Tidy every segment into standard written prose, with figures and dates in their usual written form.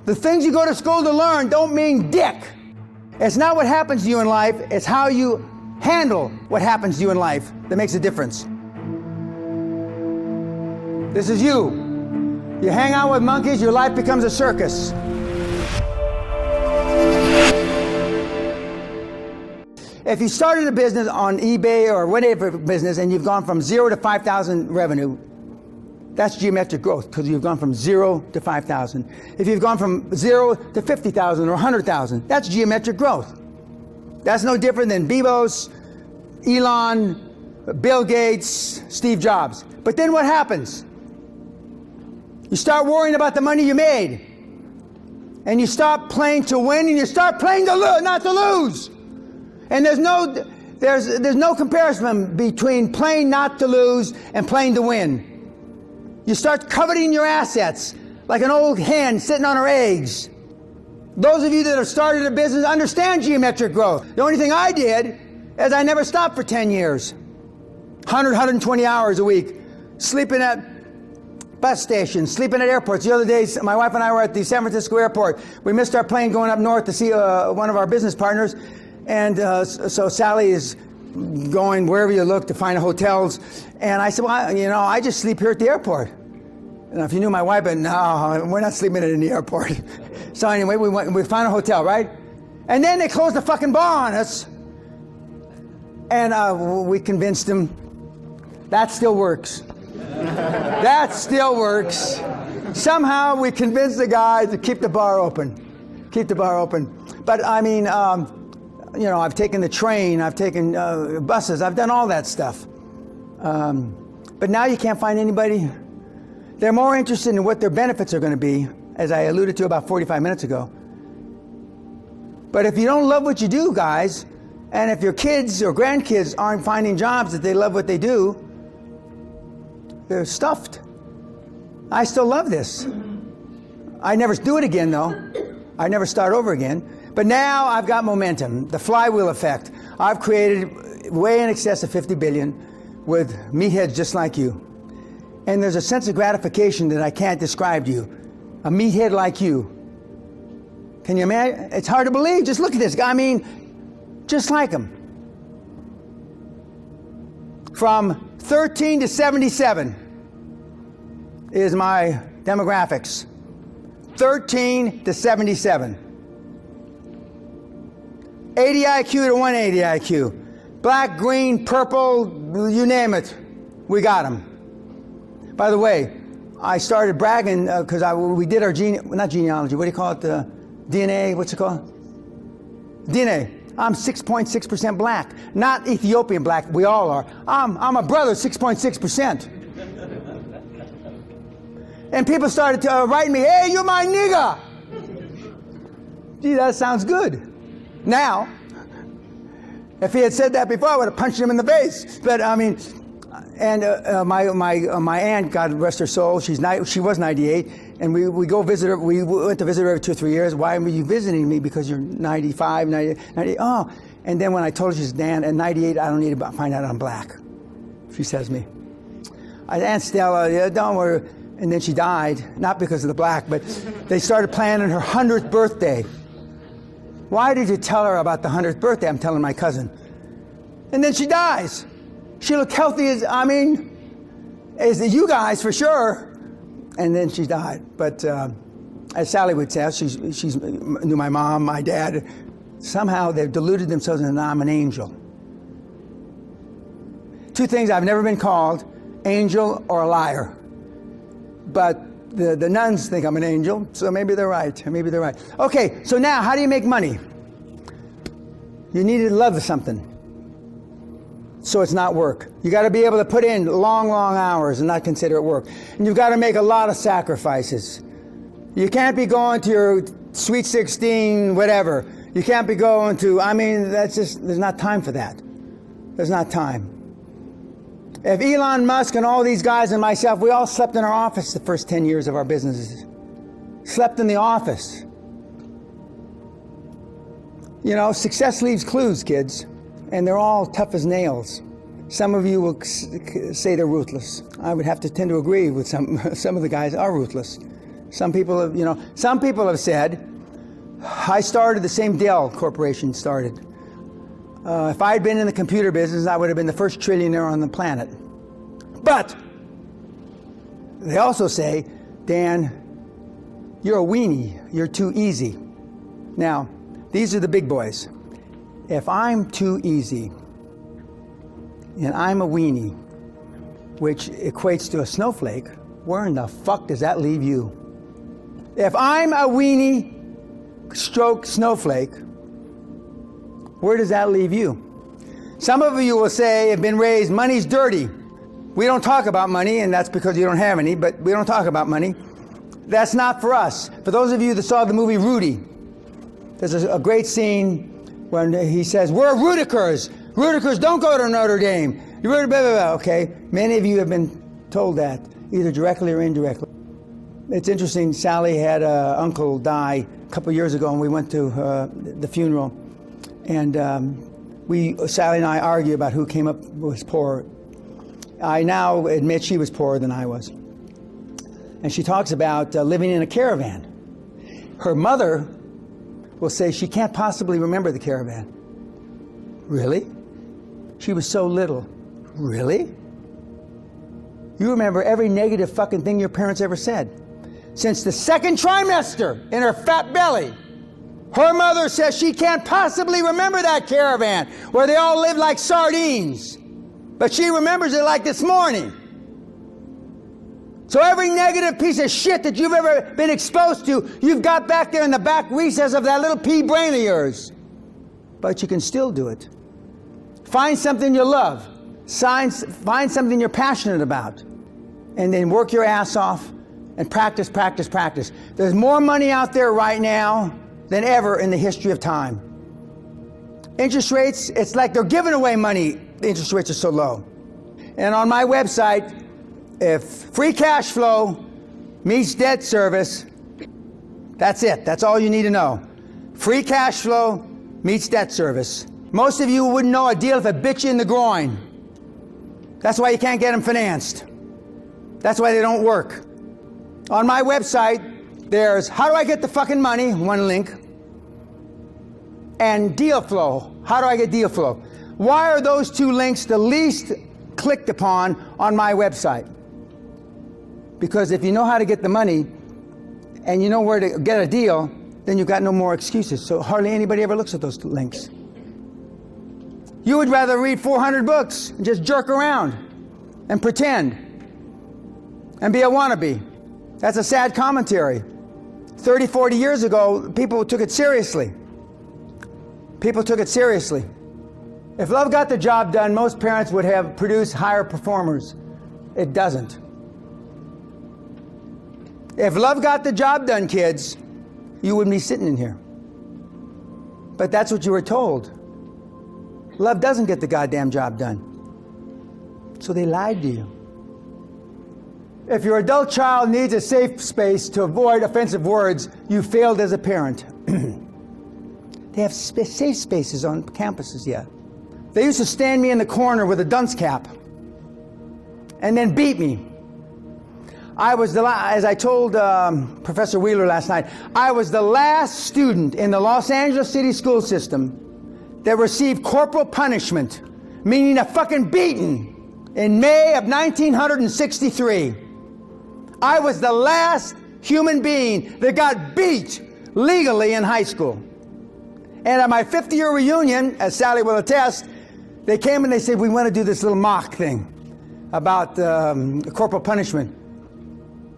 The things you go to school to learn don't mean dick. It's not what happens to you in life, it's how you handle what happens to you in life that makes a difference. This is you. You hang out with monkeys, your life becomes a circus. If you started a business on eBay or whatever business and you've gone from 0 to 5,000 revenue, that's geometric growth because you've gone from 0 to 5,000. If you've gone from 0 to 50,000 or 100,000, that's geometric growth. That's no different than Bezos, Elon, Bill Gates, Steve Jobs. But then what happens? You start worrying about the money you made. And you stop playing to win and you start playing to not to lose. And there's no comparison between playing not to lose and playing to win. You start coveting your assets like an old hen sitting on her eggs. Those of you that have started a business understand geometric growth. The only thing I did is I never stopped for 10 years. 120 hours a week, sleeping at bus stations, sleeping at airports. The other day, my wife and I were at the San Francisco airport. We missed our plane going up north to see one of our business partners. And so Sally is going wherever you look to find hotels. And I said, well, I just sleep here at the airport. And if you knew my wife, but no, we're not sleeping in the airport. So anyway, we found a hotel, right? And then they closed the fucking bar on us. And we convinced them that still works. That still works. Somehow we convinced the guy to keep the bar open. Keep the bar open. But I mean, I've taken the train, I've taken buses, I've done all that stuff. But now you can't find anybody. They're more interested in what their benefits are going to be, as I alluded to about 45 minutes ago. But if you don't love what you do, guys, and if your kids or grandkids aren't finding jobs that they love what they do, they're stuffed. I still love this. I never do it again, though. I never start over again. But now I've got momentum, the flywheel effect. I've created way in excess of 50 billion with meatheads just like you. And there's a sense of gratification that I can't describe to you. A meathead like you. Can you imagine? It's hard to believe. Just look at this guy. I mean, just like him. From 13 to 77 is my demographics. 13 to 77. 80 IQ to 180 IQ. Black, green, purple, you name it. We got them. By the way, I started bragging because we did our not genealogy, what do you call it? DNA, what's it called? DNA. I'm 6.6% black, not Ethiopian black. We all are. I'm a brother, 6.6%. And people started writing me, hey, you're my nigga. Gee, that sounds good. Now, if he had said that before, I would have punched him in the face. But I mean, and my aunt, God rest her soul, she was 98, and we go visit her. We went to visit her every 2 or 3 years. Why were you visiting me? Because you're 95, 98. Oh, and then when I told her, she said, Dan, at 98, I don't need to find out I'm black. She says to me, Aunt Stella, yeah, don't worry. And then she died, not because of the black, but they started planning her 100th birthday. Why did you tell her about the 100th birthday? I'm telling my cousin. And then she dies. She looked healthy as you guys for sure. And then she died. But as Sally would say, she knew my mom, my dad. Somehow they've deluded themselves into I'm an angel. 2 things I've never been called, angel or a liar. But the nuns think I'm an angel, so maybe they're right. Maybe they're right. Okay, so now how do you make money? You need to love something. So it's not work. You got to be able to put in long, long hours and not consider it work. And you've got to make a lot of sacrifices. You can't be going to your Sweet 16, whatever. You can't be going to, there's not time for that. There's not time. If Elon Musk and all these guys and myself, we all slept in our office the first 10 years of our businesses. Slept in the office. Success leaves clues, kids. And they're all tough as nails. Some of you will say they're ruthless. I would have to tend to agree with some of the guys are ruthless. Some people have said, I started the same Dell Corporation started. If I had been in the computer business, I would have been the first trillionaire on the planet. But they also say, Dan, you're a weenie. You're too easy. Now, these are the big boys. If I'm too easy, and I'm a weenie, which equates to a snowflake, where in the fuck does that leave you? If I'm a weenie stroke snowflake, where does that leave you? Some of you will say, have been raised, money's dirty. We don't talk about money, and that's because you don't have any, but we don't talk about money. That's not for us. For those of you that saw the movie Rudy, there's a great scene when he says, we're Rudikers. Rudikers don't go to Notre Dame. Blah, blah, blah. Okay, many of you have been told that, either directly or indirectly. It's interesting, Sally had an uncle die a couple years ago, and we went to the funeral. And Sally and I argue about who came up was poor. I now admit she was poorer than I was. And she talks about living in a caravan. Her mother will say she can't possibly remember the caravan. Really? She was so little. Really? You remember every negative fucking thing your parents ever said. Since the second trimester in her fat belly, her mother says she can't possibly remember that caravan where they all lived like sardines. But she remembers it like this morning. So every negative piece of shit that you've ever been exposed to, you've got back there in the back recess of that little pea brain of yours. But you can still do it. Find something you love. Find something you're passionate about. And then work your ass off and practice, practice, practice. There's more money out there right now than ever in the history of time. Interest rates, it's like they're giving away money. The interest rates are so low. And on my website, if free cash flow meets debt service, that's it. That's all you need to know. Free cash flow meets debt service. Most of you wouldn't know a deal if it bit you in the groin. That's why you can't get them financed. That's why they don't work. On my website, there's how do I get the fucking money, one link, and deal flow. How do I get deal flow? Why are those two links the least clicked upon on my website? Because if you know how to get the money and you know where to get a deal, then you've got no more excuses. So hardly anybody ever looks at those links. You would rather read 400 books and just jerk around and pretend and be a wannabe. That's a sad commentary. 30, 40 years ago, people took it seriously. People took it seriously. If love got the job done, most parents would have produced higher performers. It doesn't. If love got the job done, kids, you wouldn't be sitting in here. But that's what you were told. Love doesn't get the goddamn job done. So they lied to you. If your adult child needs a safe space to avoid offensive words, you failed as a parent. They have safe spaces on campuses yet. They used to stand me in the corner with a dunce cap and then beat me. I was the as I told Professor Wheeler last night, I was the last student in the Los Angeles City school system that received corporal punishment, meaning a fucking beating, in May of 1963. I was the last human being that got beat legally in high school. And at my 50-year reunion, as Sally will attest, they came and they said, we want to do this little mock thing about corporal punishment.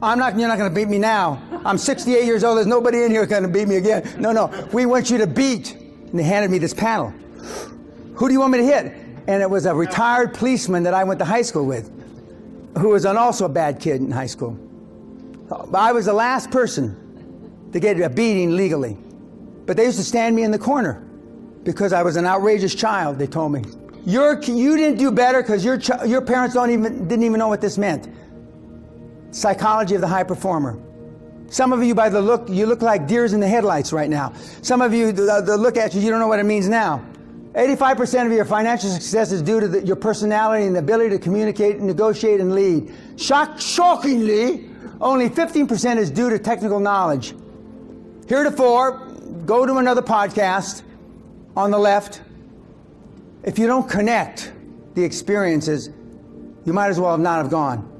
You're not going to beat me now. I'm 68 years old. There's nobody in here going to beat me again. No. We want you to beat. And they handed me this paddle. Who do you want me to hit? And it was a retired policeman that I went to high school with, who was also a bad kid in high school. But I was the last person to get a beating legally. But they used to stand me in the corner because I was an outrageous child, they told me. You didn't do better because your parents didn't even know what this meant. Psychology of the high performer. Some of you, by the look, you look like deers in the headlights right now. Some of you, the look at you don't know what it means now. 85% of your financial success is due to your personality and the ability to communicate, negotiate, and lead. Shockingly, Only 15% is due to technical knowledge. Heretofore, go to another podcast on the left. If you don't connect the experiences, you might as well not have gone.